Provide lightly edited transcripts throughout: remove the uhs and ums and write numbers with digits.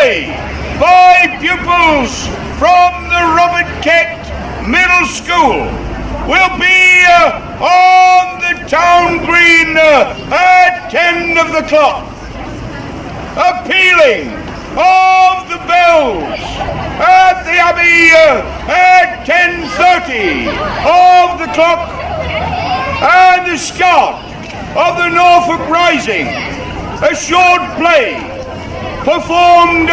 display by pupils from the Robert Kett Middle School will be on the town green at 10 of the clock. A pealing of the bells at the Abbey at 10:30 of the clock, and the start of the Norfolk Rising, a short play performed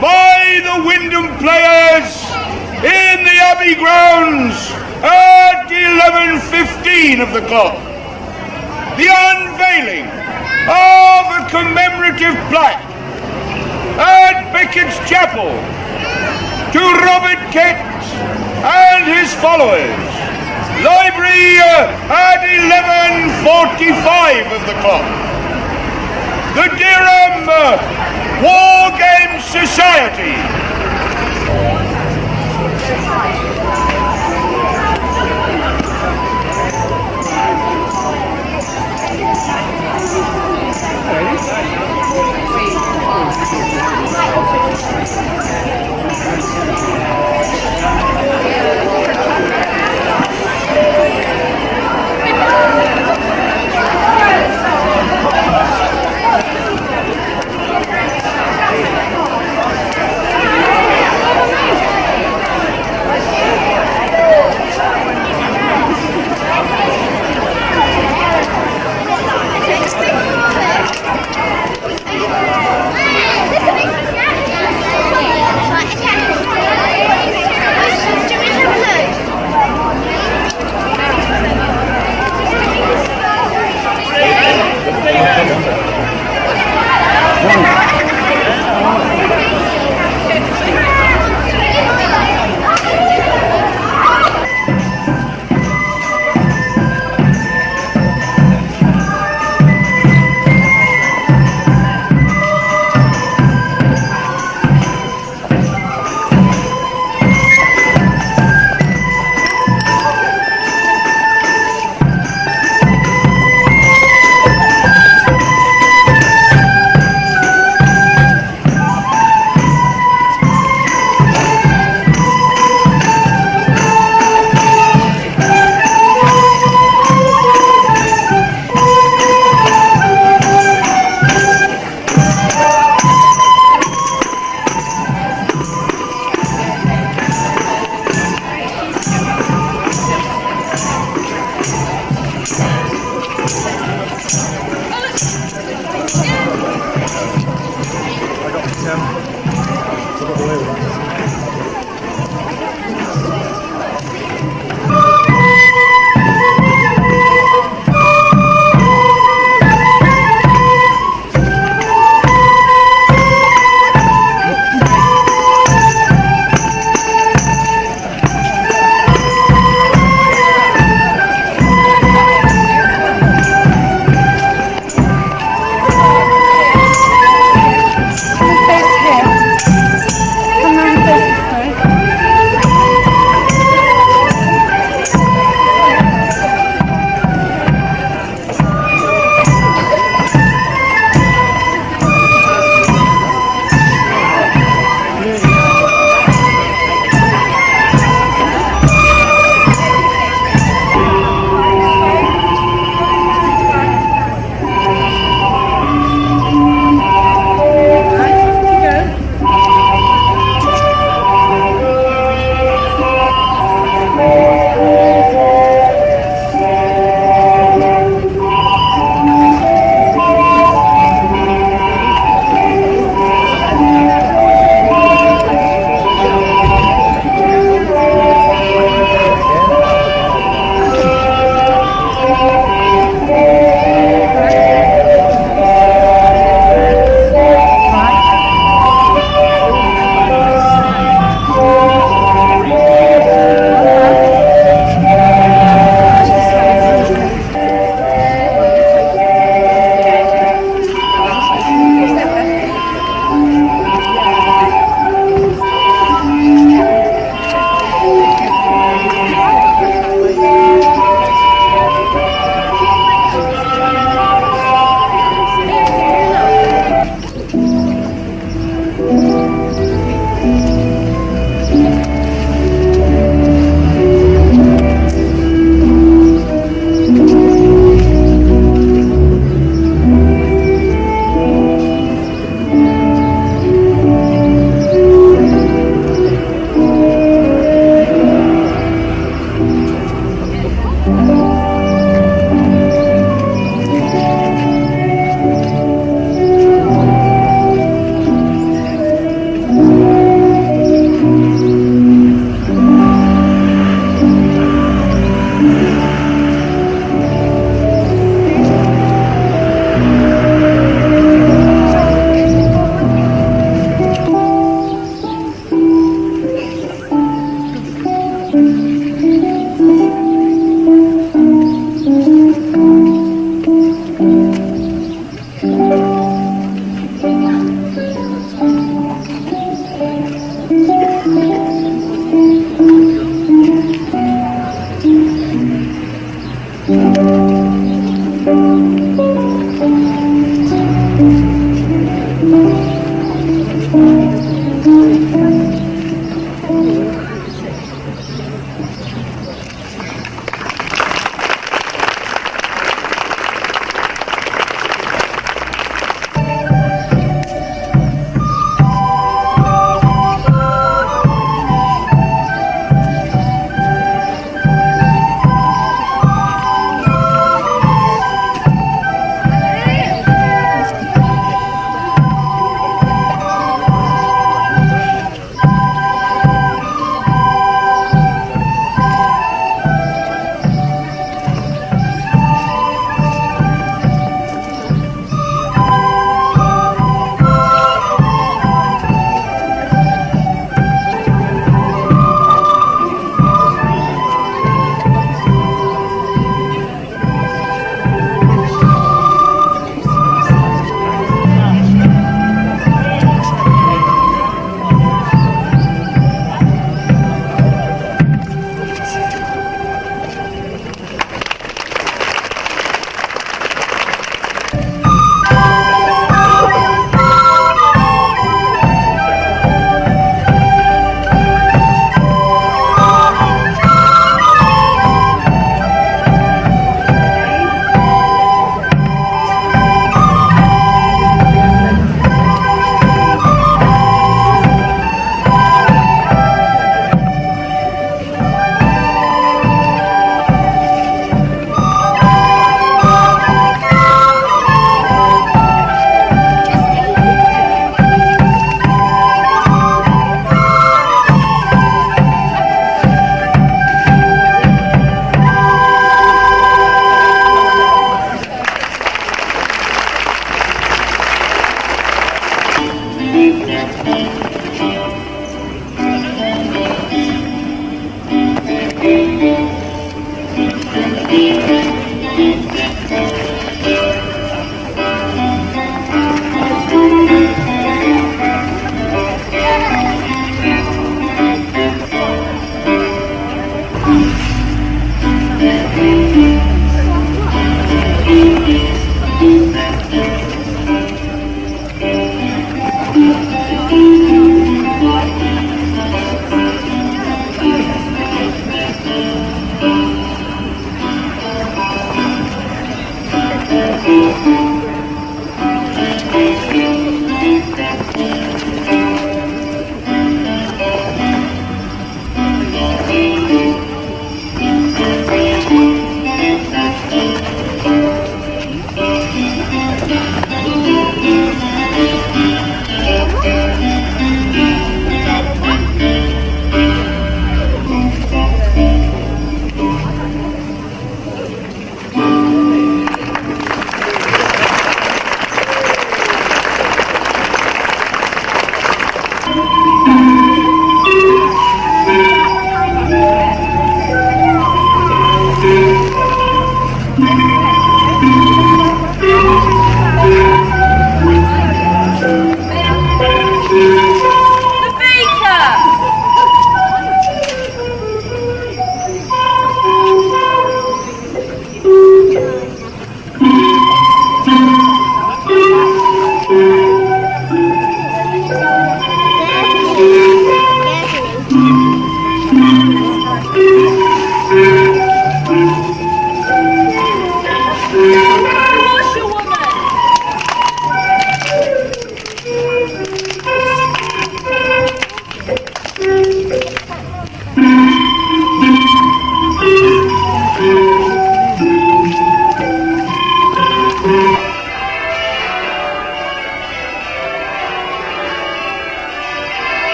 by the Wyndham Players in the Abbey grounds at 11:15 of the clock. The unveiling of a commemorative plaque at Beckett's Chapel to Robert Kett and his followers. Library at 11:45 of the clock. The Durham War Games Society. Him.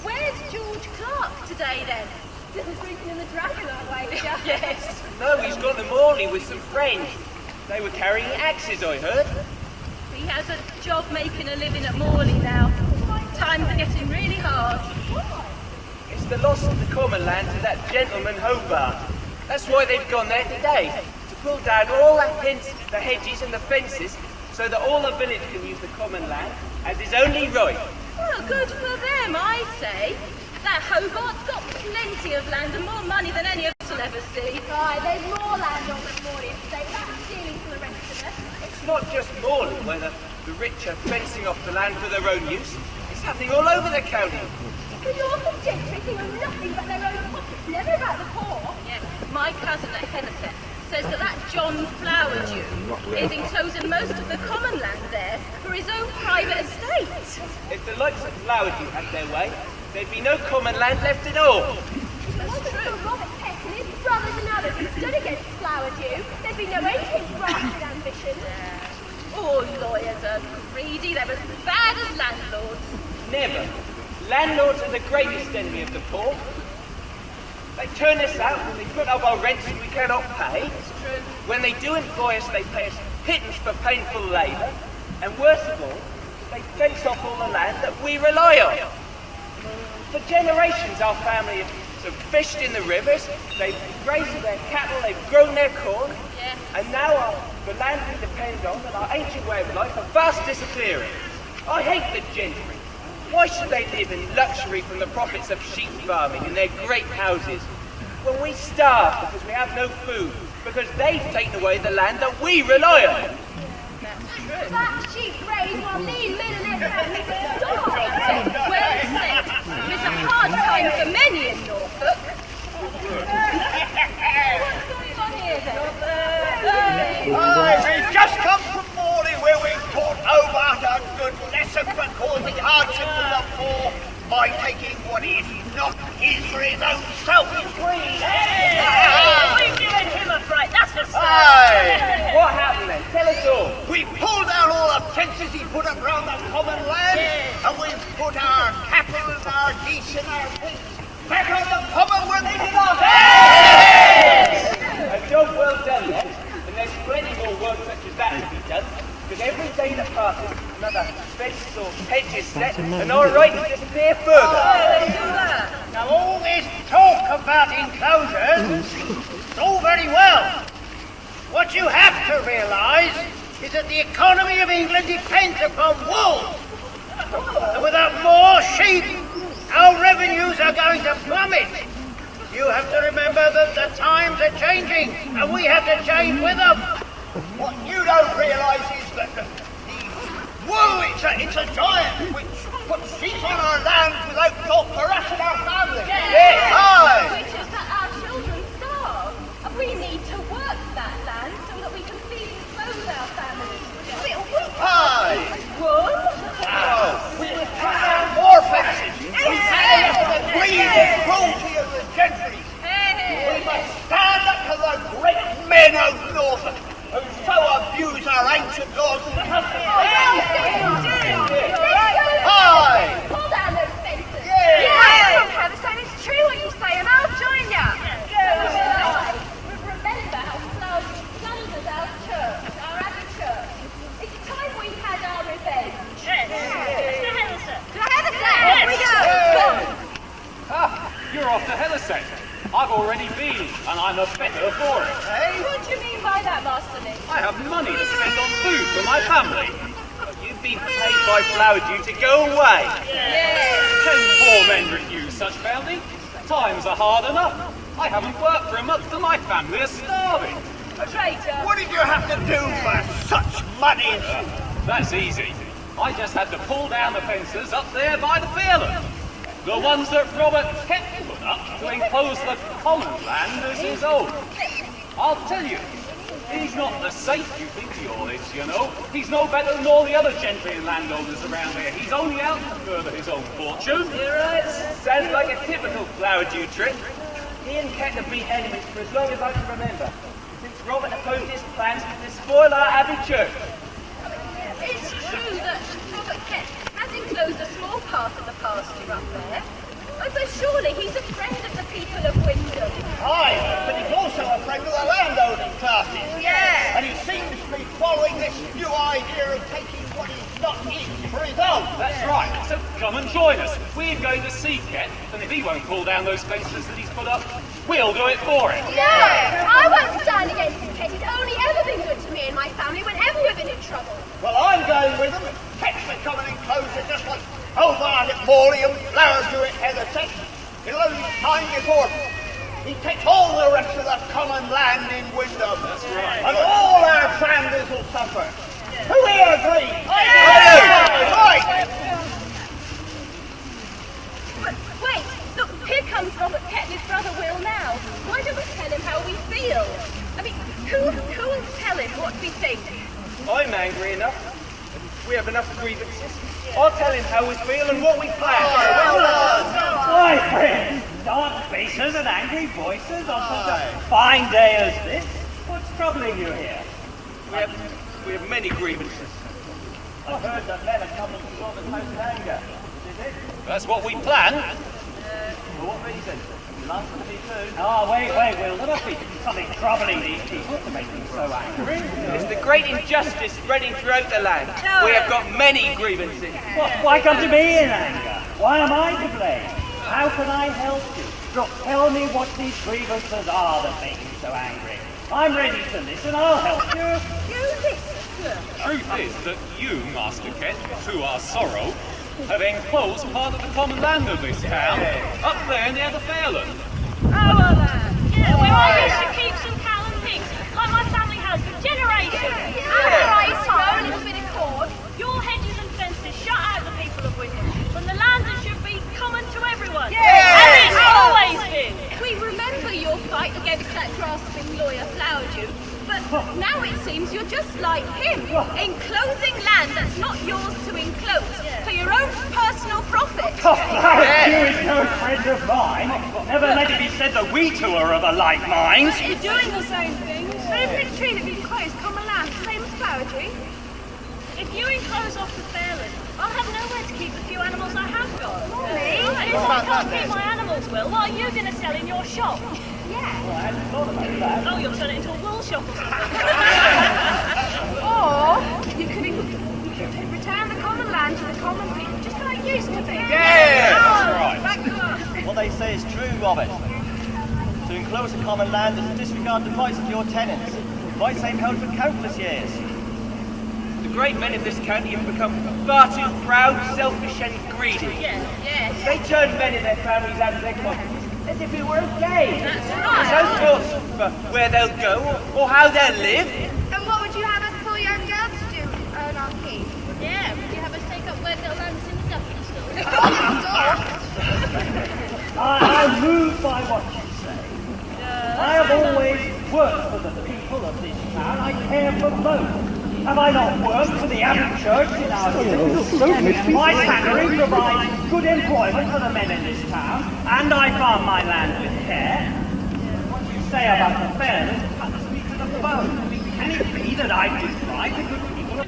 Where's George Clark today then? Didn't drinking in the dragon, I wager. Yes. No, he's gone to Morley with some friends. They were carrying axes, I heard. He has a job making a living at Morley now. Times are getting really hard. It's the loss of the common land to that gentleman Hobart. That's why they've gone there today, to pull down all the hedges and the fences, so that all the village can use the common land as is only right. Well, good for them, I say. That Hobart's got plenty of land and more money than any of us will ever see. Aye, there's more land on the Morley estate. That's stealing for the rest of us. It's not just Morley where the rich are fencing off the land for their own use. It's happening all over the county. The Norfolk gentry think of nothing but their own pockets, never about the poor. Yeah, my cousin at Henderson says that John Flowerdew is enclosing most of the common land there for his own private estate. If the likes of Flowerdew had their way, there'd be no common land left at all. That's true. Robert Kett and his brothers and others who stood against Flowerdew, there'd be no end to his grasping ambition. All lawyers are greedy, they're as bad as landlords. Never. Landlords are the greatest enemy of the poor. They turn us out when they put up our rents and we cannot pay. It's true. When they do employ us, they pay us pittance for painful labour. And worst of all, they fence off all the land that we rely on. For generations, our family have fished in the rivers, they've raised their cattle, they've grown their corn, and now the land we depend on and our ancient way of life are fast disappearing. I hate the gentry. Why should they live in luxury from the profits of sheep farming in their great houses, when we starve because we have no food, because they've taken away the land that we rely on? That sheep raised while these men and their families starve. Well said. It's a hard time for many in Norfolk. What's going on here then? We've just come from Morley where we've taught Hobart a good lesson for causing hardship to the poor by taking what is not his for his own selfish greed. We've given him a fright, that's for certain. Aye. What happened then? Tell us all. We pulled down all the fences he put up round the common land, and we've put our cattle and our geese and our pigs back on the common where they belong. A job well done then, and there's plenty more more work such as that to be done, because every day that passes, another fence or hedge is set, and our rights disappear further. Now all this talk about enclosures, it's all very well. What you have to realise is that the economy of England depends upon wool. And without more sheep, our revenues are going to plummet. You have to remember that the times are changing, and we have to change with them. What you don't realise is that the wool, it's a giant which puts sheep on our land without thought for us and our families. Aye. Which is that our children starve. And we need to work that land so that we can feed and clothe our families. Aye. Wool? We will cut down more fences. We stand up to the greed and cruelty of the gentry. We must stand up to the great men of North who so abuse our ancient laws and customs. Aye. Pull down those fences. Yeah. Heatherson, it's true what you say, and I'll join you. Remember how Flower plunders our church, our abbey church. It's time we had our revenge. You're off to Hellisett. I've already been, and I'm the better for it. What do you mean by that, Master Nick? I have money to spend on food for my family. But you've been paid by Flowerdew to go away. Can poor men refuse such bounty? Times are hard enough. I haven't worked for a month and my family are starving. Traitor. What did you have to do for such money? That's easy. I just had to pull down the fences up there by the Fairland. The ones that Robert Kett put up to enclose the common land as his own. I'll tell you, he's not the saint you think he is, you know. He's no better than all the other gentry and landowners around here. He's only out to further his own fortune. You're right. Sounds like a typical Flowerdew trick. He and Kett have been enemies for as long as I can remember, since Robert opposed his plans to spoil our abbey church. It's true that Robert Kett has enclosed a small part of the pasture up there. But surely he's a friend of the people of Wyndham. Aye, but he's also a friend of the landowning classes. Yeah. And he seems to be following this new idea of taking what is not his for his own. That's right. So come and join us. We're going to see Kett, and if he won't pull down those fences that he's put up, we'll do it for him. Yeah, I won't stand against him, Kett. He's only ever been good to me and my family whenever we've been in trouble. Well, I'm going with them. Kett's becoming enclosure just like Hobart at Morley and Flowerdew at Heatherset. It'll only be time before he takes all the rest of the common land in Wyndham. That's right. And all our families will suffer. Who here agrees? I do! Right! But wait, look, here comes Robert Kett and his brother Will now. Why don't we tell him how we feel? I mean, who will tell him what we think? I'm angry enough. We have enough grievances. I'll tell him how we feel and what we plan. My friends, dark faces and angry voices on such a fine day as this. What's troubling you here? We have many grievances. I've heard that men are coming to sort of most anger. Is it? That's what we planned. For what reason? Lunch to be soon. Oh, wait, Will. There must be something troubling these people to make them so angry. It's the great injustice spreading throughout the land. We have got many grievances. Well, why come to me in anger? Why am I to blame? How can I help you? Look, tell me what these grievances are that make you so angry. I'm ready to listen. I'll help you. You listen. Truth is that you, Master Kett, to our sorrow, have enclosed part of the common land of this town, up there near the Fairland. Yeah, we want to keep some cow and pigs, like my family has for generations. Right, a little bit of corn. Your hedges and fences shut out the people of Wyndham, when the land that should be common to everyone. And it's always been. We remember your fight against that grasping lawyer Flowerdew, but now it seems you're just like him, enclosing land that's not yours to enclose, for your own personal profit. Flowerdew is no friend of mine. Never let it be said that we two are of a like mind. You're doing the same things. But isn't it true that we enclose common land, same as Flowerdew? If you enclose off the Fairland, I'll have nowhere to keep the few animals I have got. Me? And if I can't keep my animals, Will, what are you going to sell in your shop? Yeah. Well, I hadn't thought about that. Oh, you'll turn it into a wool shop or something. common land and disregard the rights of your tenants. Rights they've held for countless years. The great men of this county have become far too proud, selfish and greedy. Yes. They turn men and their families out of their cottages as if it were okay. That's There's right. no thoughts for where they'll go or how they'll live. And what would you have us poor young girls to do to earn our keep? Yeah, would you have us take up where little lambs in the duffy store? I'm moved by what you say. I have always worked for the people of this town. I care for both. Have I not worked for the Abbey Church in our village? My tannery provides good employment for the men in this town, and I farm my land with care. What you say about the fairness cuts me to the bone. Can it be that I deprive the good people of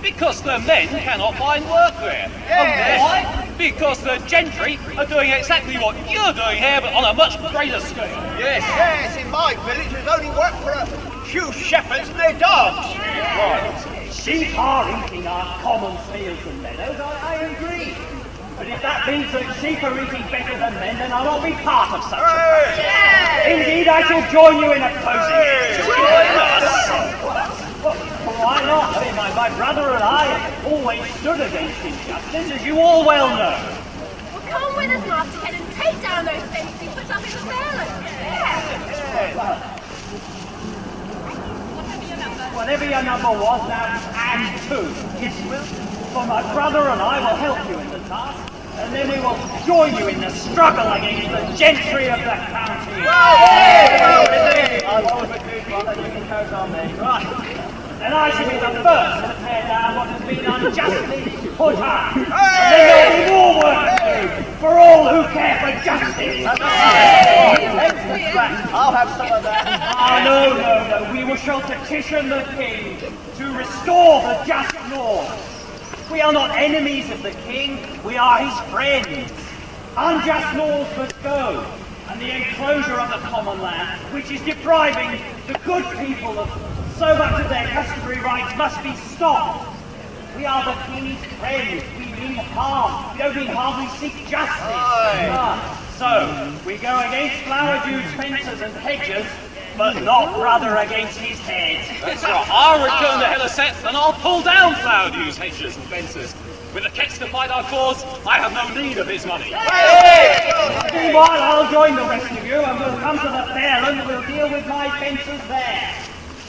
Because the men cannot find work there. And why? Because the gentry are doing exactly what you're doing here, but on a much greater scale. Yes, in my village there's only work for a few shepherds and their dogs. sheep are eating our common fields and meadows, I agree. But if that means that sheep are eating better than men, then I'll not be part of such a thing. Indeed, I shall join you in opposing it. Join us? Well, why not? I mean, my brother and I have always stood against injustice, as you all well know. Well, come with us, Master Kett, and take down those fences he put up in the fairland. Whatever your number was, now add 2. Yes, will. For my brother and I will help you in the task, and then we will join you in the struggle against the gentry of the county. Right. And I shall be the first to tear down what has been unjustly put up. And then there'll be more work to do for all who care for justice. I'll have some of that. No. We shall petition the king to restore the just laws. We are not enemies of the king, we are his friends. Unjust laws must go, and the enclosure of the common land, which is depriving the good people of so much of their customary rights, must be stopped. We are the king's friends, we mean harm. We don't mean harm, we seek justice. So, we go against Flower-Dew's fences and hedges, but not brother against his head. That's right. I'll return the Helleset and I'll pull down Flower-Dew's hedges and fences. With the Ketts to fight our cause, I have no need of his money. Meanwhile, I'll join the rest of you and we'll come to the fairland and we'll deal with my fences there.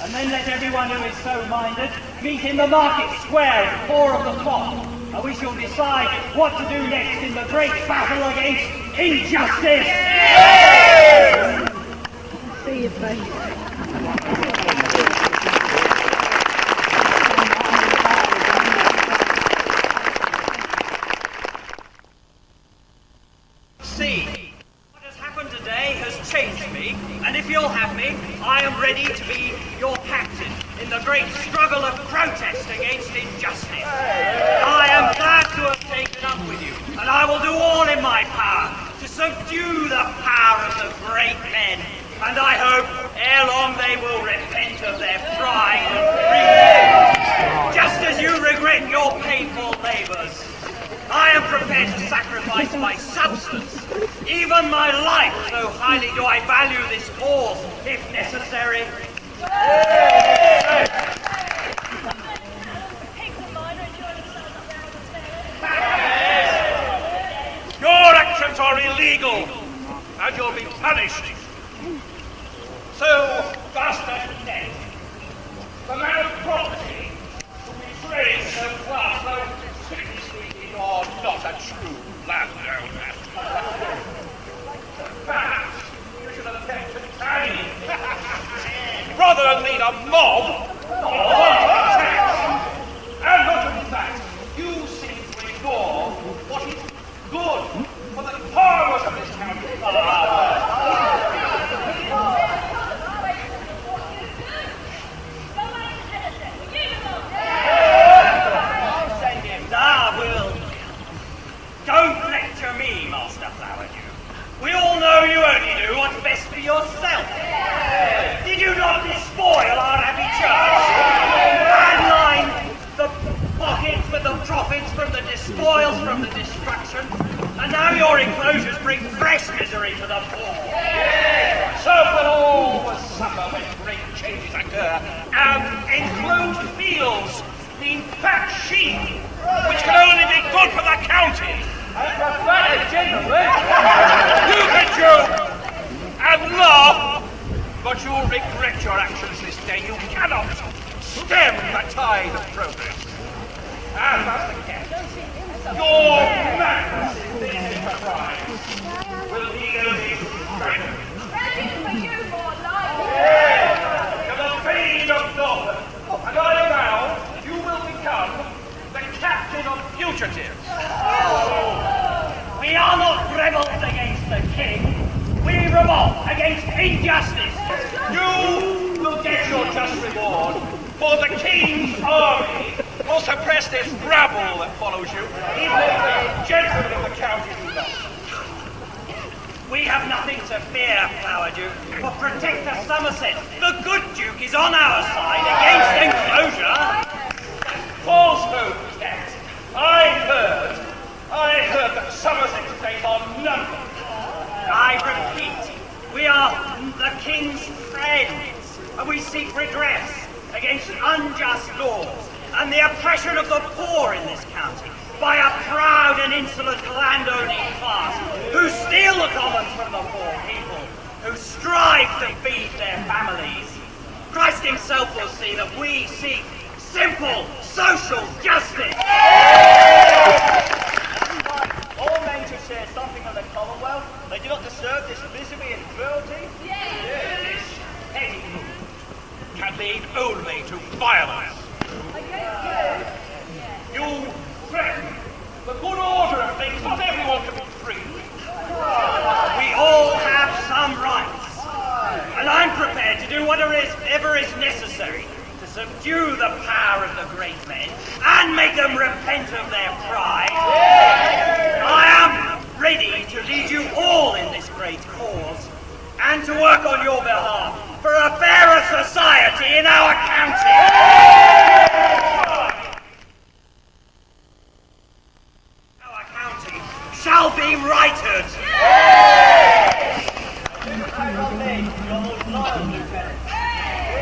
And then let everyone who is so minded meet in the market square at 4 o'clock. And we shall decide what to do next in the great battle against injustice. See your face. See, what has happened today has changed me, and if you'll have me, I am ready to be your captain in the great struggle of protest against injustice. I am glad to have taken up with you, and I will do all in my power to subdue the power of the great men. And I hope ere long they will repent of their pride and greed, just as you regret your painful labours. I am prepared to sacrifice my substance, even my life, so highly do I value this cause, if necessary. Your actions are illegal, and you'll be punished. So, Master Kett, the man of property, who betrays so far, so strictly speaking, you're not a true landowner. Perhaps you should have kept it tame, rather than lead a mob on attacks. And not only that, you seem to ignore what is good for the farmers of this county. Don't lecture me, Master Flower-Dew. We all know you only do what's best for yourself. Did you not despoil our Abbey Church? And line the pockets with the profits from the despoils from the destruction? And now your enclosures bring fresh misery to the poor. So for all suffer when great changes occur, and enclosed fields mean fat sheep, which can only be good for the county. And the fatter gentlemen. You can joke and laugh, but you'll regret your actions this day. You cannot stem the tide of progress. And Master Kett, your madness in this enterprise will legally strengthen. Ready for you, more life. To the fame of Norfolk, and I vow you will become the captain of fugitives. We are not rebels against the king. We revolt against injustice. You will get your just reward, for the king's army will suppress this rabble that follows you, even if the gentlemen of the county do not. We have nothing to fear, Flower Duke. For protect the Somerset, the good Duke is on our side against enclosure. Falsehood, Kett. I heard that Somerset's days are numbered. I repeat, we are the king's friends, and we seek redress against unjust laws and the oppression of the poor in this county by a proud and insolent landowning class who steal the commons from the poor people, who strive to feed their families. Christ himself will see that we seek simple social justice. All men should share something of the Commonwealth. They do not deserve this misery and cruelty. This petty mood can lead only to violence. You threaten the good order of things, not everyone can be free. We all have some rights, and I'm prepared to do whatever is necessary to subdue the power of the great men and make them repent of their pride. I am ready to lead you all in this great cause and to work on your behalf for a fairer society in our county. Our county shall be righted.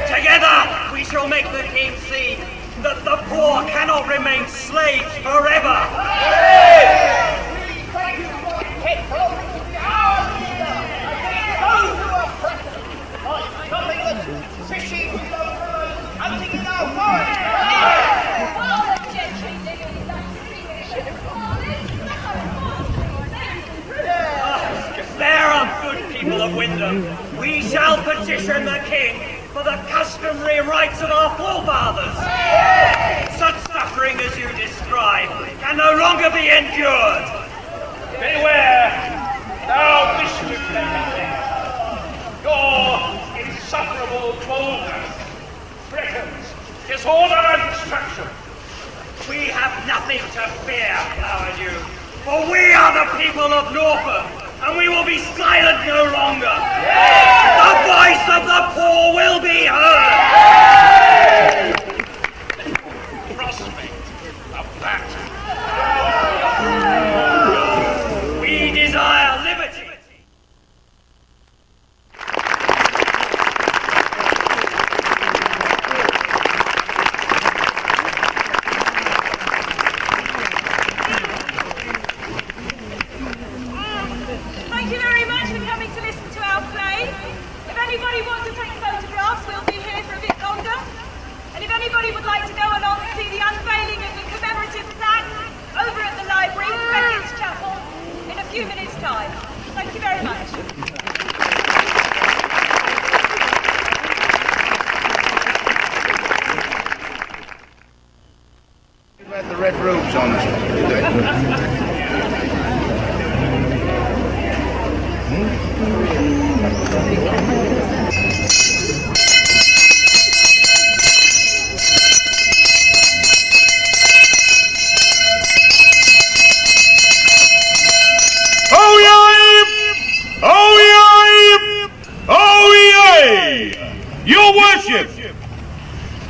Together we shall make the king see that the poor cannot remain slaves forever. There are good people of Wyndham. We shall petition the king for the customary rights of our forefathers. Such suffering as you describe can no longer be endured. Beware, thou mischief maker. Your insufferable boldness threatens disorder and destruction. We have nothing to fear, Flower Duke, for we are the people of Norfolk, and we will be silent no longer. The voice of the poor will be heard. Prospect of that. We desire liberty. Thank you very much for coming to listen to our play. If anybody wants to take photographs, we'll be here for a bit longer. And if anybody would like to go along and see the unveiling of the commemorative plaque over at the library, Beckett's Chapel, in a few minutes' time. Thank you very much. You had the red robes on today. Your worship,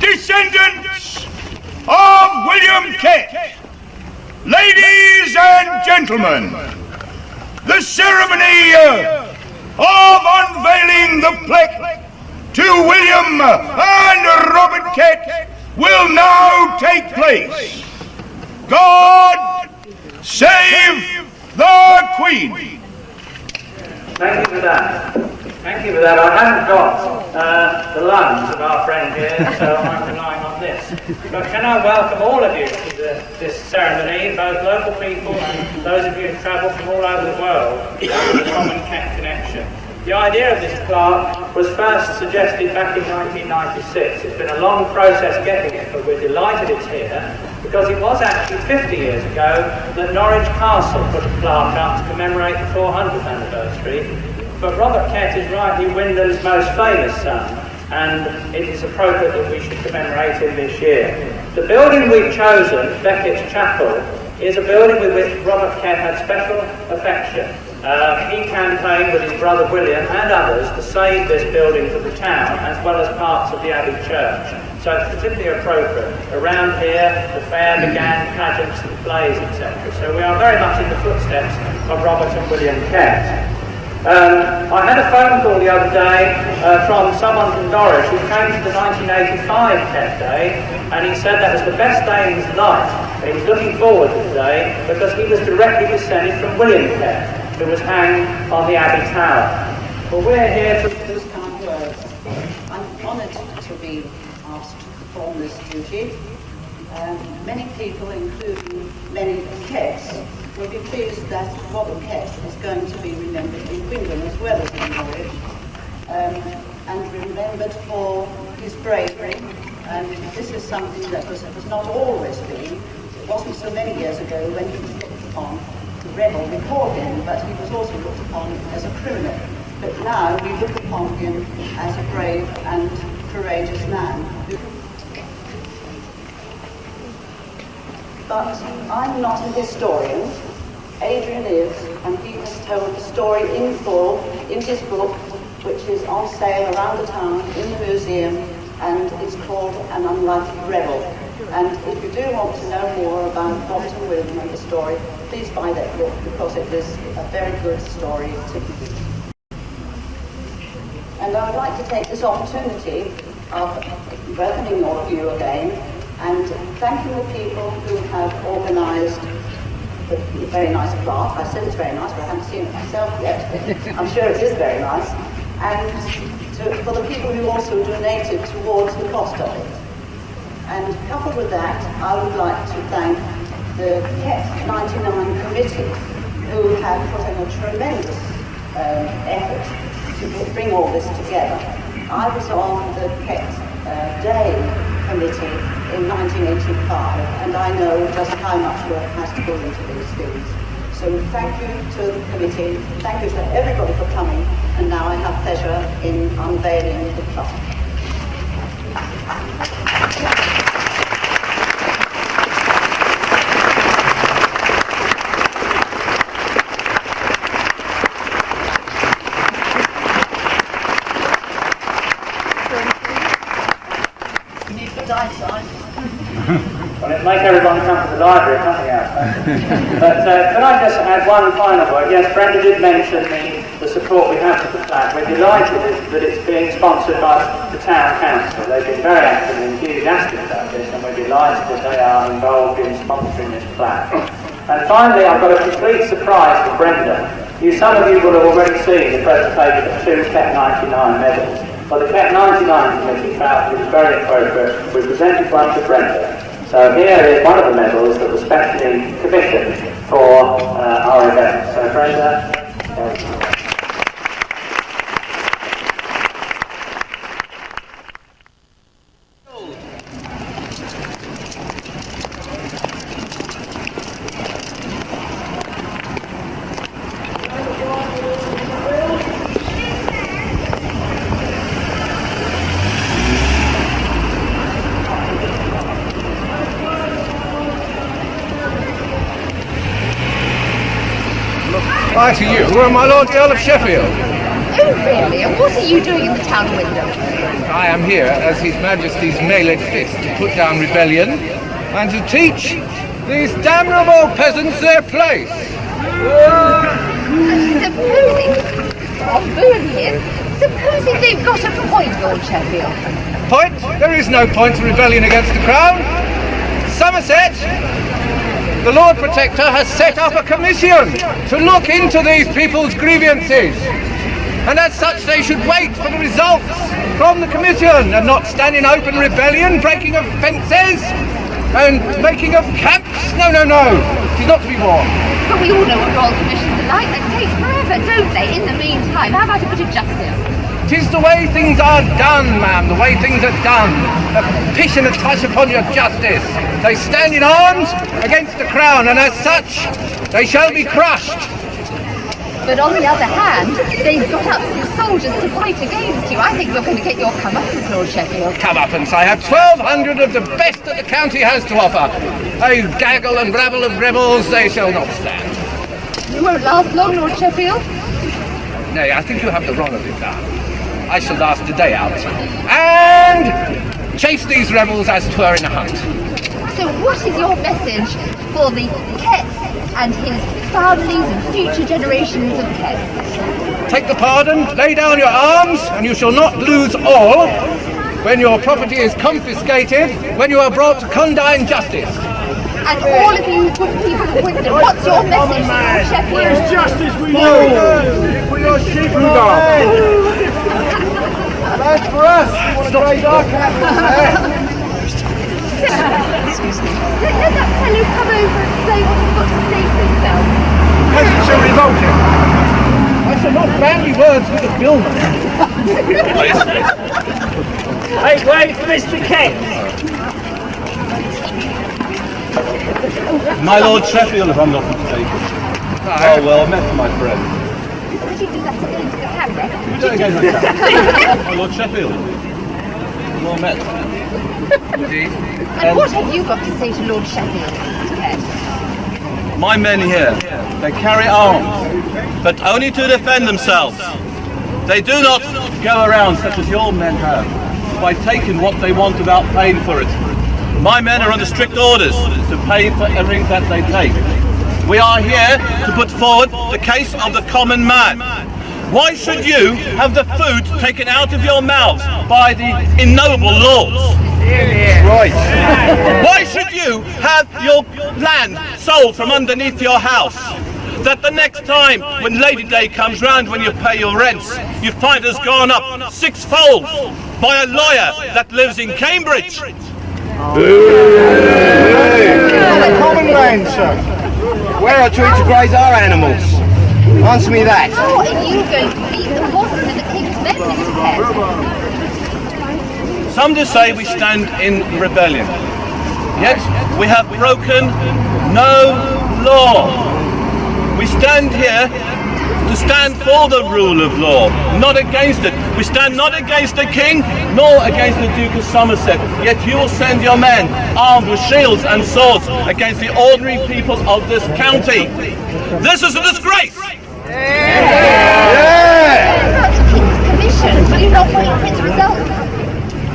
descendants of William Kett, ladies and gentlemen, the ceremony of unveiling the plaque to William and Robert Kett will now take place. God save the Queen. Thank you for that. Thank you for that. I haven't got the lungs of our friend here, so I'm relying on this. But can I welcome all of you to this ceremony, both local people and those of you who travel from all over the world with the common Kett connection. The idea of this plaque was first suggested back in 1996. It's been a long process getting it, but we're delighted it's here because it was actually 50 years ago that Norwich Castle put a plaque up to commemorate the 400th anniversary. But Robert Kett is rightly Wyndham's most famous son, and it is appropriate that we should commemorate him this year. The building we've chosen, Beckett's Chapel, is a building with which Robert Kett had special affection. He campaigned with his brother William and others to save this building for the town as well as parts of the Abbey Church. So it's particularly appropriate. Around here, the fair began, pageants and plays, etc. So we are very much in the footsteps of Robert and William Kett. I had a phone call the other day from someone from Norwich who came to the 1985 Kett Day, and he said that was the best day in his life. He was looking forward to the day because he was directly descended from William Kett, who was hanged on the Abbey Tower. Well, we're here to... Those kind words. I'm honoured to be asked to perform this duty. Many people, including many Ketts, will be pleased that Robert Kett is going to be remembered in Wyndham as well as in Norwich, and remembered for his bravery. And this is something that was not always been. It wasn't so many years ago when he was looked upon, the rebel before him, but he was also looked upon as a criminal. But now we look upon him as a brave and courageous man. But I'm not a historian. Adrian is, and he has told the story in full in his book, which is on sale around the town in the museum, and it's called An Unlikely Rebel. And if you do want to know more about Robert and William and the story, please buy that book because it is a very good story to read. And I would like to take this opportunity of welcoming all of you again and thanking the people who have organised the very nice plaque. I said it's very nice, but I haven't seen it myself yet. I'm sure it is very nice. And for the people who also donated towards the cost of it. And coupled with that, I would like to thank the Kett 99 committee, who have put in a tremendous effort to bring all this together. I was on the Kett Day committee in 1985, and I know just how much work has to go into these things. So thank you to the committee, thank you to everybody for coming, and now I have pleasure in unveiling the plaque. Well, it'll make everyone come to the library, nothing else. But can I just add one final word? Yes, Brenda did mention the support we have for the plaque. We're delighted that it's being sponsored by the Town Council. They've been very active and enthusiastic about this, and we're delighted that they are involved in sponsoring this plaque. And finally, I've got a complete surprise for Brenda. Some of you will have already seen the presentation of 2 Kett 99 medals. Well, the Kett 99 committee felt it was very appropriate. We presented one to Brenda. So here is one of the medals that was specially commissioned for our event. So Brenda, Hi to you, my Lord the Earl of Sheffield. Oh, really? And what are you doing in the town of Wyndham? I am here as His Majesty's Mail Fist to put down rebellion and to teach these damnable peasants their place. And there's a booing. What booing here? Supposing they've got a point, Lord Sheffield. Point? There is no point to rebellion against the Crown. Somerset, the Lord Protector has set up a commission to look into these people's grievances. And as such, they should wait for the results from the commission and not stand in open rebellion, breaking of fences and making of camps. No, no, no. It is not to be war. But we all know what royal commissions are like. They take forever, don't they? In the meantime, how about a bit of justice? Tis the way things are done, ma'am, the way things are done. A pish and a touch upon your justice. They stand in arms against the Crown, and as such, they shall be crushed. But on the other hand, they've got up some soldiers to fight against you. I think you're going to get your comeuppance, Lord Sheffield. Comeuppance? I have 1,200 of the best that the county has to offer. A gaggle and rabble of rebels, they shall not stand. You won't last long, Lord Sheffield. Nay, I think you have the wrong of it, darling. I shall last a day out, and chase these rebels as 'twere in a hunt. So what is your message for the Ketts and his families and future generations of Ketts? Take the pardon, lay down your arms, and you shall not lose all when your property is confiscated, when you are brought to condign justice. And all of you good people of Wyndham, what's your message, Lord Sheffield? It's justice we need. For your sheep and dogs. That's for us. We want to graze our cattle. Let that fellow come over and say what he's got to say for himself. Peasants shall revolt him. I shall not bandy words with the billman. Make way for Mr. Kett. My Lord Sheffield, if I'm not mistaken. Oh, well met, my friend. Could you do that again to the camera? Do it again, my friend. My Lord Sheffield. Well met. Indeed. And what have you got to say to Lord Sheffield, Mr. Kett? My men here, they carry arms, but only to defend themselves. They do not go around, such as your men have, by taking what they want without paying for it. My men are under strict orders to pay for everything that they take. We are here to put forward the case of the common man. Why should you have the food taken out of your mouths by the ignoble lords? Right. Why should you have your land sold from underneath your house? That the next time when Lady Day comes round, when you pay your rents, you find us gone up sixfold by a lawyer that lives in Cambridge. Common land, sir. Where are we to graze our animals? Answer me that. How are you going to feed the horses of the king's men, Mr. Kett? Some do say we stand in rebellion, yet we have broken no law. We stand here to stand for the rule of law, not against it. We stand not against the king, nor against the Duke of Somerset, yet you will send your men armed with shields and swords against the ordinary people of this county. This is a disgrace! About the king's commission, will you not wait for its results?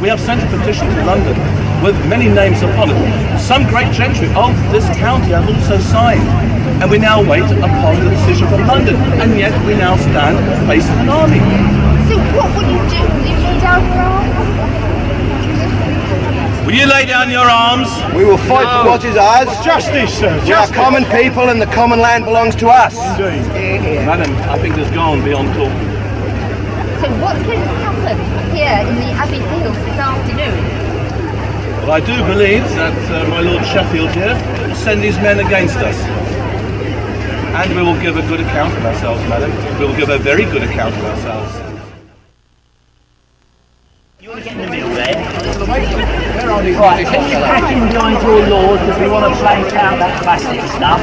We have sent a petition to London with many names upon it. Some great gentry of this county have also signed, and we now wait upon the decision from London, and yet we now stand facing an army. So what will you do? Will you lay down your arms? Will you lay down your arms? We will fight for what is ours. Justice, sir. We are common people and the common land belongs to us. Madam, I think this gone beyond talk. So what's going to happen here in the Abbey Fields this afternoon? Well, I do believe that my Lord Sheffield here will send his men against us. And we will give a good account of ourselves, madam. We will give a very good account of ourselves. You want to get in the middle there? Right, can you pack in behind your lord because we want to blank out that plastic stuff.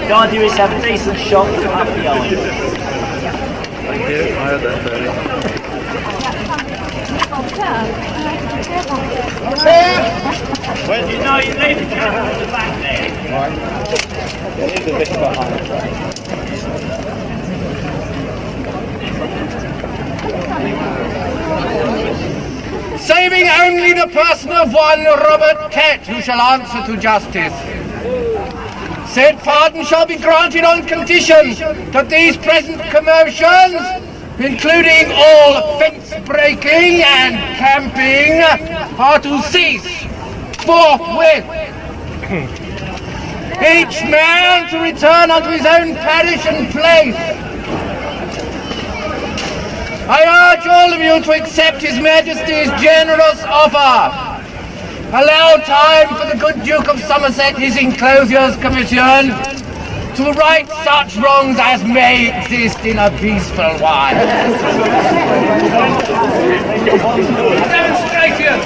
The idea is to have a decent shot and come up behind. Thank you, I heard that fairly. Well, you know, you leave the camera at the back there. Right. Leave the bit behind. Saving only the person of one Robert Kett, who shall answer to justice. Said pardon shall be granted on condition that these present commotions including all fence breaking and camping, are to cease forthwith. Each man to return unto his own parish and place. I urge all of you to accept His Majesty's generous offer. Allow time for the good Duke of Somerset, his Enclosures Commission, to right such wrongs as may exist in a peaceful while. Demonstration!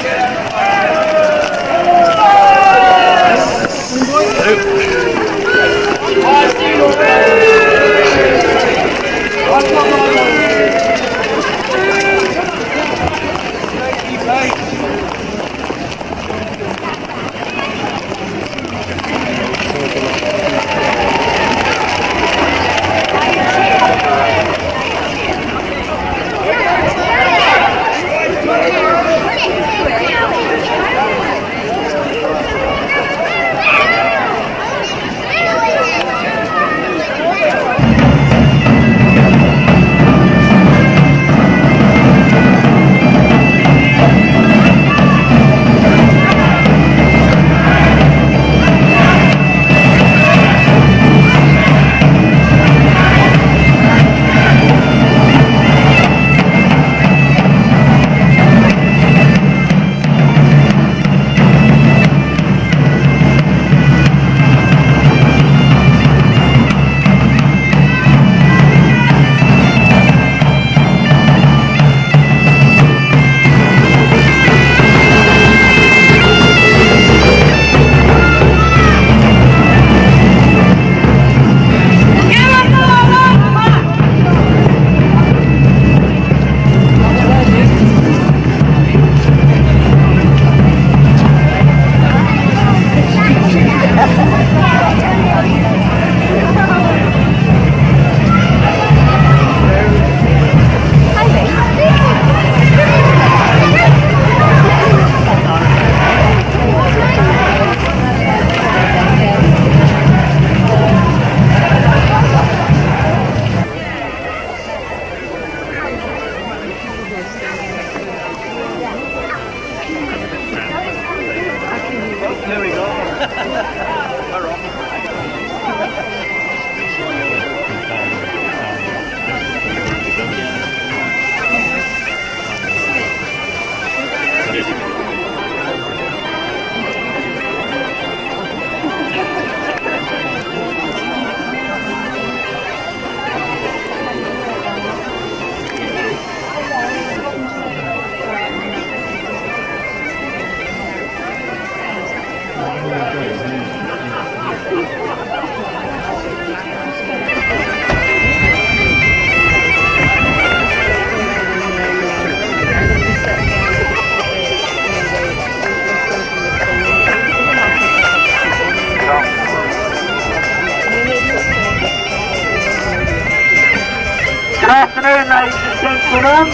Good afternoon, ladies and gentlemen.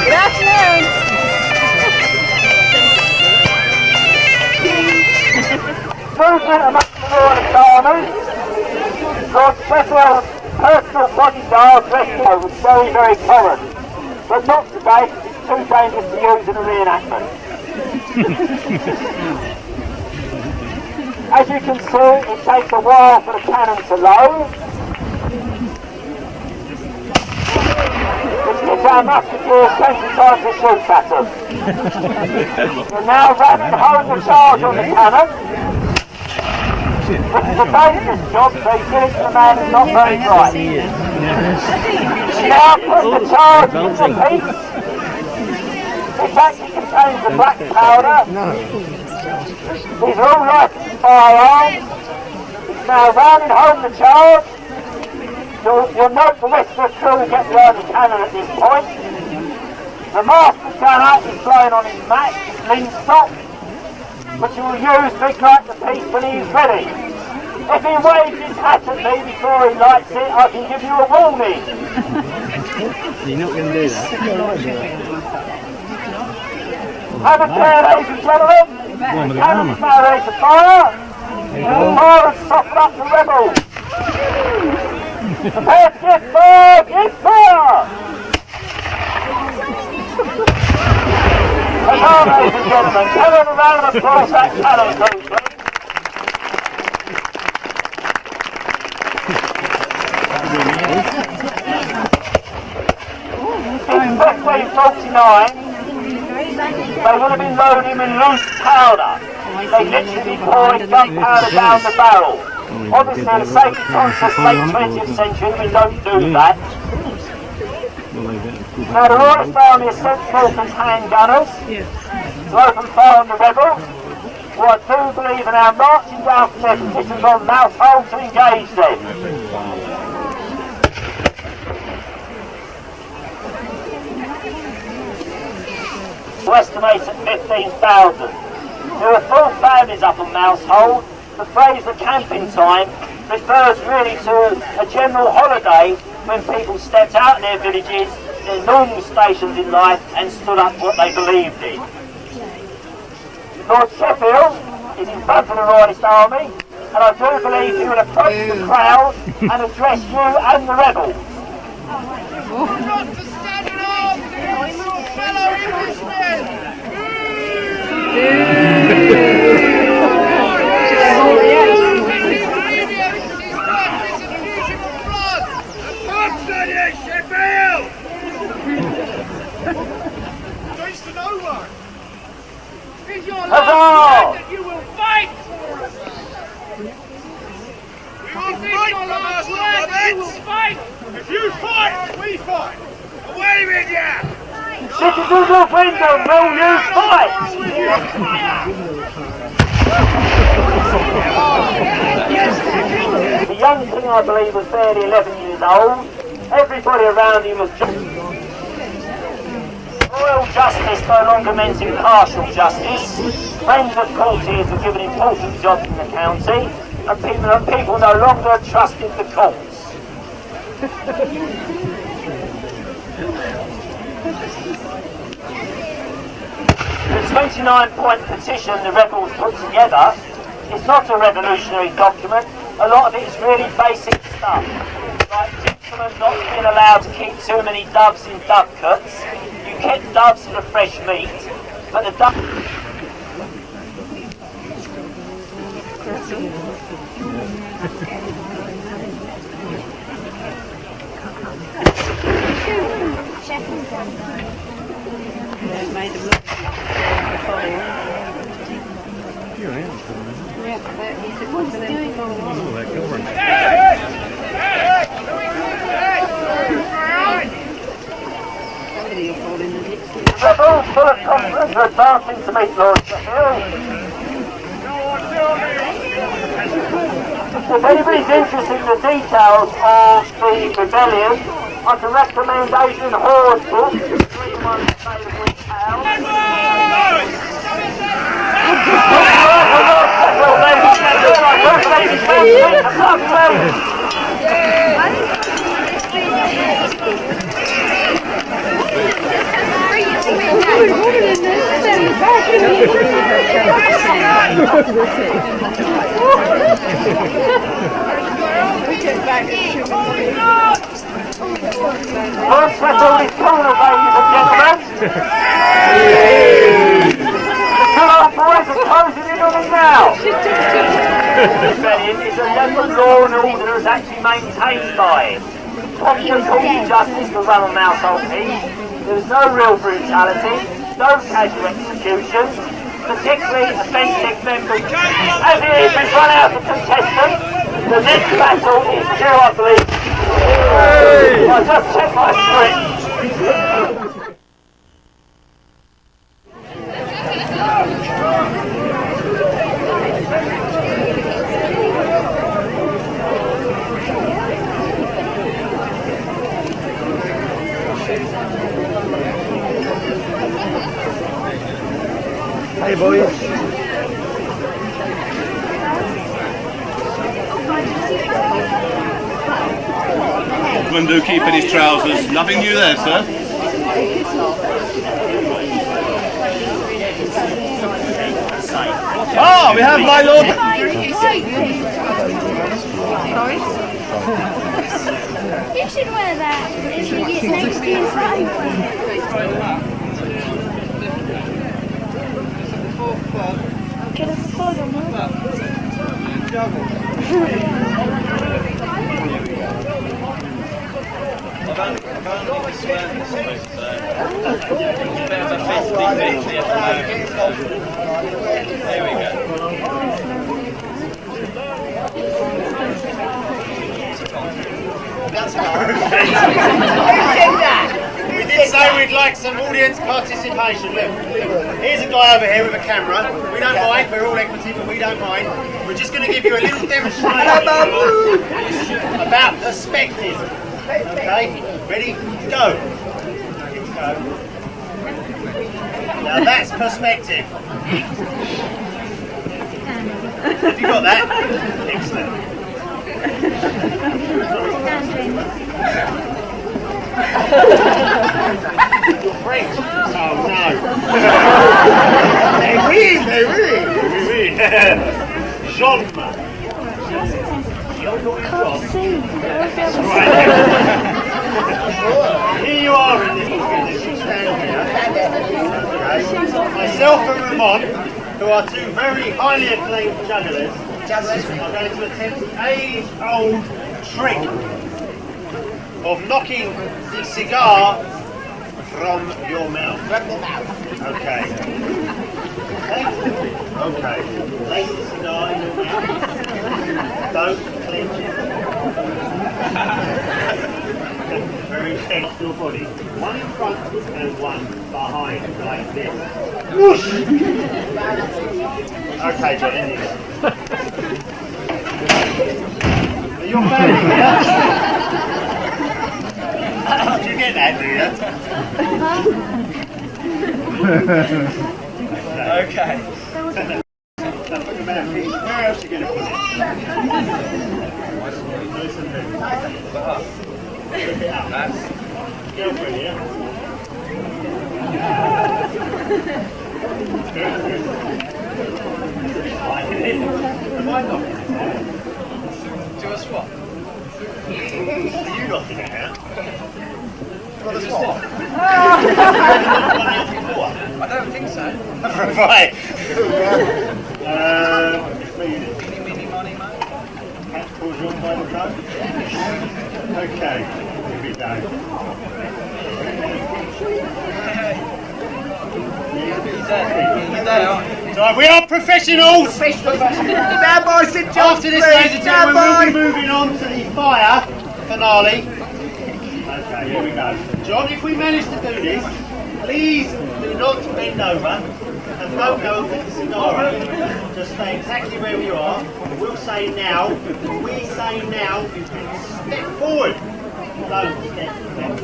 Good afternoon. Movement amongst the Royal farmers caused special personal body guards rescue was very, very common, but not today because it's too dangerous to use in a reenactment. As you can see, it takes a while for the cannon to load, which gives our musketeers plenty of time to shoot at them. We're now ramming home the charge on the cannon, which is a dangerous job, so you give it to the man who's not very bright. Now put the charge in the piece. This actually contains the black powder. These are all licensed firearms. It's now rounding home the charge. You'll note the rest of the crew get behind the cannon at this point. The master gunner is blowing on his match, his lean stock, which he will use to ignite the piece when he is ready. If he waves his hat at me before he lights it, I can give you a warning. You're not going to do that. Have a care, ladies and gentlemen. The cannon's now ready to fire. Fire and soften up the rebels! Prepare to give fire! Give fire! And now, ladies and gentlemen, can we have a round of applause for that cannon crew, please? In February 49, they would have been loading with loose powder. They literally poured gunpowder down the barrel. Obviously, in a safety conscious late 20th century, we don't do that. Now, the Royal Army has sent Falklands handgunners to open fire on the rebels, who I do believe are now marching down from their positions on Mousehold to engage them. To estimate at 15,000. There are full families up on Mousehold. The phrase "the camping time" refers really to a general holiday when people stepped out of their villages, their normal stations in life, and stood up for what they believed in. Lord Sheffield is in front of the Royalist Army, and I do believe he will approach the crowd and address you and the rebels. Huzzah! You will fight! We will fight for our word! You will fight! If you fight, we fight! Away with you! Citizens of Wyndham, will you fight? The young king, I believe, was barely 11 years old. Everybody around him was just... Royal justice no longer meant impartial justice. Friends of courtiers were given important jobs in the county, and people no longer trusted the courts. The 29-point petition the rebels put together is not a revolutionary document. A lot of it is really basic stuff, like gentlemen not being allowed to keep too many doves in dove cuts. You kept doves for the fresh meat, but the dove... Rebels full of confidence are advancing to meet Lord Sheffield. If anybody's interested in the details of the rebellion, I can recommend Adrian Hall's book, 3 months available in town. Lord Sheffield is corner, ladies and gentlemen. The two old boys are closing in on him now. Rebellion is a level of law and order that is actually maintained by it. Popular court of justice will run on Mousehold Heath. There is no real brutality, no casual executions, particularly offensive members. As it is, we've run out of contestants. The next battle is due, I believe. I just checked my script. Hey boys. Do keep in his trousers. Nothing new there, sir. What Ah, we have my lord. You should wear that if you get next to your friend. Get us a photo, There we go. We did say we'd like some audience participation. Look, here's a guy over here with a camera. We don't mind, we're all equity, but we don't mind. We're just going to give you a little demonstration about perspective. Okay, ready? Go. Now that's perspective. Have you got that? Excellent. French. Oh no. Oui. Jean. Here you are in this position. Stand here. Okay. Myself and Ramon, who are two very highly acclaimed jugglers, are going to attempt the age-old trick of knocking the cigar from your mouth. Okay. Okay. Place the cigar in your mouth. Don't clench it. Very tense your body. One in front and one behind, like this. Whoosh! Okay, John, in you go. Are you family here? Do you get that, do you? Okay. Where else are you going to put it? Look it up. Girlfriend here. Am I knocking it out? Do a swap. Are you knocking it out? I don't think so. Right. It's me. Mini, money, Cat calls you on by the road. Okay. Here we go. Right, we are professionals. Stand by, St. John. After this, ladies and gentlemen, we'll be moving on to the fire finale. Okay, here we go. John, if we manage to do this, please do not bend over and don't go and put the cigar out. Just stay exactly where you are. We'll say now. When we say now, you can step forward. Don't step back.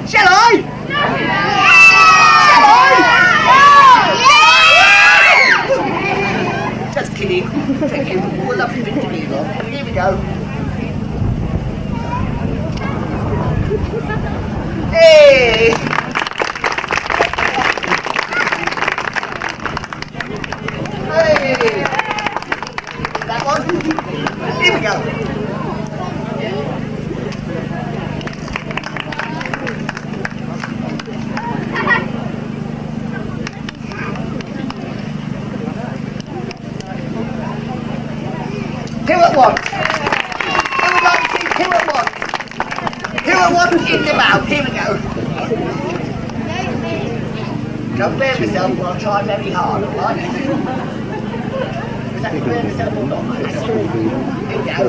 Shall I? Just kidding. Thank you. All lovely bit to me, Rob. Here we go. Hey! Hey! That one? Here we go. Who at once? I would like to see who at once. Who at once in the mouth? Here we go. Don't bear myself, but I'll try very hard, alright? Is that to bear myself or not? Here we go.